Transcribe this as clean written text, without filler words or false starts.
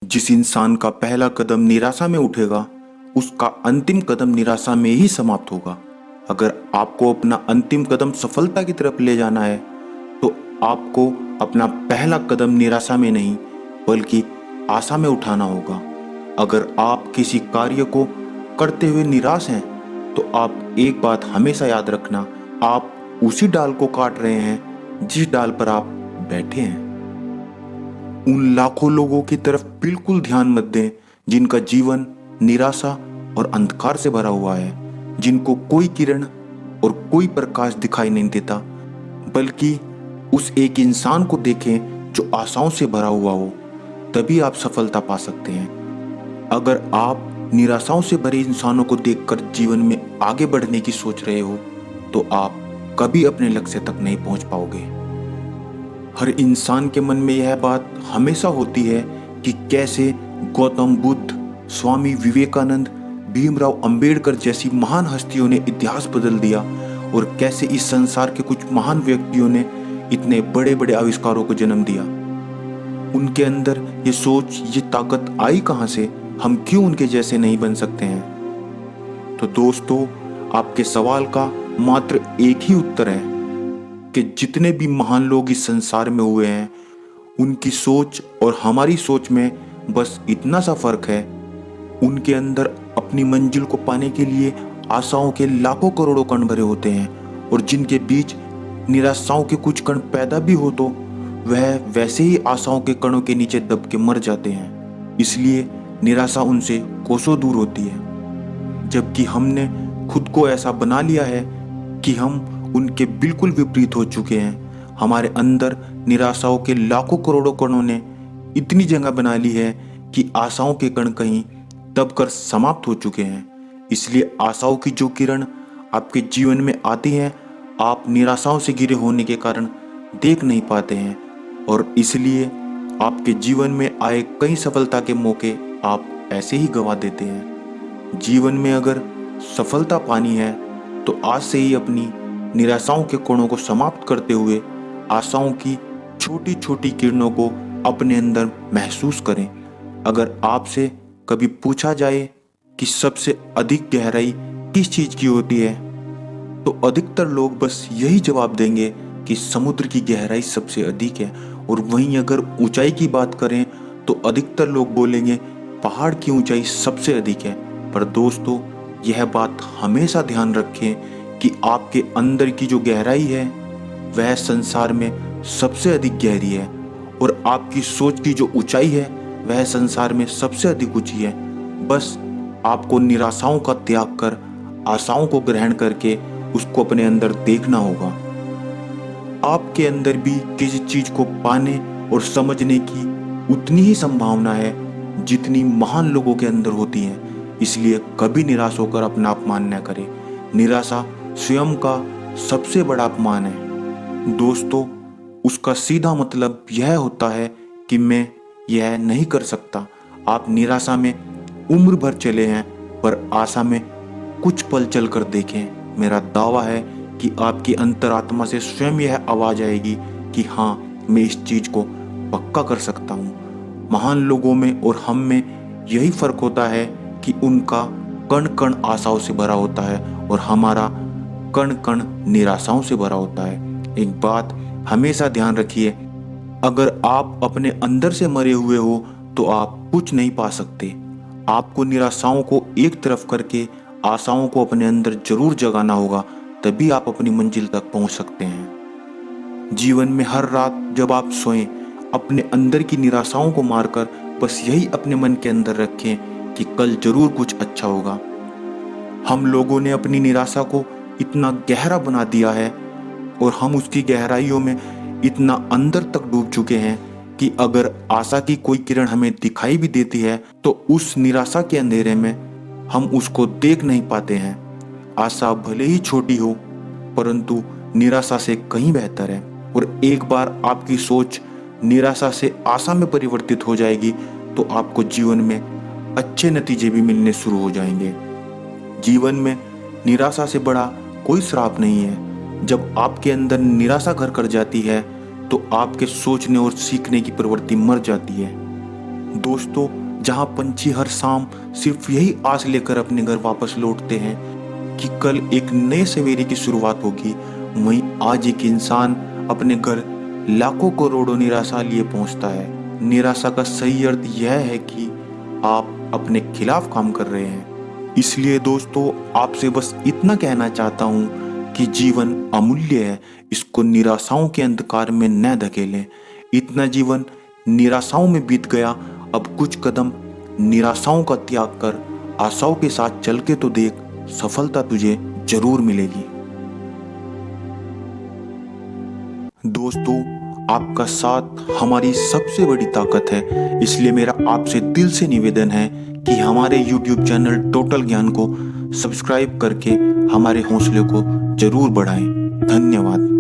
जिस इंसान का पहला कदम निराशा में उठेगा, उसका अंतिम कदम निराशा में ही समाप्त होगा। अगर आपको अपना अंतिम कदम सफलता की तरफ ले जाना है, तो आपको अपना पहला कदम निराशा में नहीं, बल्कि आशा में उठाना होगा। अगर आप किसी कार्य को करते हुए निराश हैं, तो आप एक बात हमेशा याद रखना, आप उसी डाल को काट रहे हैं जिस डाल पर आप बैठे हैं। उन लाखों लोगों की तरफ बिल्कुल ध्यान मत दें जिनका जीवन निराशा और अंधकार से भरा हुआ है, जिनको कोई किरण और कोई प्रकाश दिखाई नहीं देता, बल्कि उस एक इंसान को देखें जो आशाओं से भरा हुआ हो। तभी आप सफलता पा सकते हैं। अगर आप निराशाओं से भरे इंसानों को देखकर जीवन में आगे बढ़ने की सोच रहे हो, तो आप कभी अपने लक्ष्य तक नहीं पहुंच पाओगे। हर इंसान के मन में यह बात हमेशा होती है कि कैसे गौतम बुद्ध, स्वामी विवेकानंद, भीमराव अंबेडकर जैसी महान हस्तियों ने इतिहास बदल दिया, और कैसे इस संसार के कुछ महान व्यक्तियों ने इतने बड़े बड़े आविष्कारों को जन्म दिया। उनके अंदर ये सोच, ये ताकत आई कहां से? हम क्यों उनके जैसे नहीं बन सकते हैं? तो दोस्तों, आपके सवाल का मात्र एक ही उत्तर है कि जितने भी महान लोग इस संसार में हुए हैं, उनकी सोच और हमारी सोच में बस इतना सा फर्क है। उनके अंदर अपनी मंजिल को पाने के लिए आशाओं के लाखों करोड़ों कण भरे होते हैं, और जिनके बीच निराशाओं के कुछ कण पैदा भी हो, तो वह वैसे ही आशाओं के कणों के नीचे दब के मर जाते हैं। इसलिए निराशा उनसे कोसों दूर होती है। जबकि हमने खुद को ऐसा बना लिया है कि हम उनके बिल्कुल विपरीत हो चुके हैं। हमारे अंदर निराशाओं के लाखों करोड़ों कणों ने इतनी जगह बना ली है कि आशाओं के कण कहीं दबकर समाप्त हो चुके हैं। इसलिए आशाओं की जो किरण आपके जीवन में आती है, आप निराशाओं से घिरे होने के कारण देख नहीं पाते हैं, और इसलिए आपके जीवन में आए कई सफलता के मौके आप ऐसे ही गंवा देते हैं। जीवन में अगर सफलता पानी है, तो आज से ही अपनी निराशाओं के कोणों को समाप्त करते हुए आशाओं की छोटी छोटी किरणों को अपने अंदर महसूस करें। अगर आपसे कभी पूछा जाए कि सबसे अधिक गहराई किस चीज की होती है, तो अधिकतर लोग बस यही जवाब देंगे कि समुद्र की गहराई सबसे अधिक है। और वहीं अगर ऊंचाई की बात करें, तो अधिकतर लोग बोलेंगे पहाड़ की ऊंचाई सबसे अधिक है। पर दोस्तों, यह बात हमेशा ध्यान रखें कि आपके अंदर की जो गहराई है, वह संसार में सबसे अधिक गहरी है, और आपकी सोच की जो ऊंचाई है, वह संसार में सबसे अधिक ऊंची है। बस आपको निराशाओं का त्याग कर आशाओं को ग्रहण करके उसको अपने अंदर देखना होगा। आपके अंदर भी किसी चीज को पाने और समझने की उतनी ही संभावना है जितनी महान लोगों के अंदर होती है। इसलिए कभी निराश होकर अपना अपमान न करें। निराशा स्वयं का सबसे बड़ा अपमान है दोस्तों। उसका सीधा मतलब यह होता है कि मैं यह नहीं कर सकता। आप निराशा में उम्र भर चले हैं, पर आशा में कुछ पल चल कर देखें। मेरा दावा है कि आपकी अंतरात्मा से स्वयं यह आवाज आएगी कि हाँ, मैं इस चीज को पक्का कर सकता हूँ। महान लोगों में और हम में यही फर्क होता है कि उनका कण कण आशाओं से भरा होता है, और हमारा कण कण निराशाओं से भरा होता है। एक बात हमेशा ध्यान रखिए, अगर आप अपने अंदर से मरे हुए हो, तो आप कुछ नहीं पा सकते। आपको निराशाओं को एक तरफ करके आशाओं को अपने अंदर जरूर जगाना होगा, तभी आप अपनी मंजिल तक पहुंच सकते हैं। जीवन में हर रात जब आप सोएं, अपने अंदर की निराशाओं को मारकर बस यही अपने मन के अंदर रखें कि कल जरूर कुछ अच्छा होगा। हम लोगों ने अपनी निराशा को इतना गहरा बना दिया है, और हम उसकी गहराइयों में इतना अंदर तक डूब चुके हैं कि अगर आशा की कोई किरण हमें दिखाई भी देती है, तो उस निराशा के अंधेरे में हम उसको देख नहीं पाते हैं। आशा भले ही छोटी हो, परंतु निराशा से कहीं बेहतर है। और एक बार आपकी सोच निराशा से आशा में परिवर्तित हो जाएगी, तो आपको जीवन में अच्छे नतीजे भी मिलने शुरू हो जाएंगे। जीवन में निराशा से बड़ा कोई श्राप नहीं है। जब आपके अंदर निराशा घर कर जाती है, तो आपके सोचने और सीखने की प्रवृत्ति मर जाती है। दोस्तों, जहां पंछी हर शाम सिर्फ यही आस लेकर अपने घर वापस लौटते हैं कि कल एक नए सवेरे की शुरुआत होगी, वहीं आज एक इंसान अपने घर लाखों करोड़ों निराशा लिए पहुंचता है। निराशा का सही अर्थ यह है कि आप अपने खिलाफ काम कर रहे हैं। इसलिए दोस्तों, आपसे बस इतना कहना चाहता हूं कि जीवन अमूल्य है, इसको निराशाओं के अंधकार में न धकेलें। इतना जीवन निराशाओं में बीत गया, अब कुछ कदम निराशाओं का त्याग कर आशाओं के साथ चल के तो देख, सफलता तुझे जरूर मिलेगी। दोस्तों, आपका साथ हमारी सबसे बड़ी ताकत है, इसलिए मेरा आपसे दिल से निवेदन है कि हमारे YouTube चैनल टोटल ज्ञान को सब्सक्राइब करके हमारे हौसले को जरूर बढ़ाएं। धन्यवाद।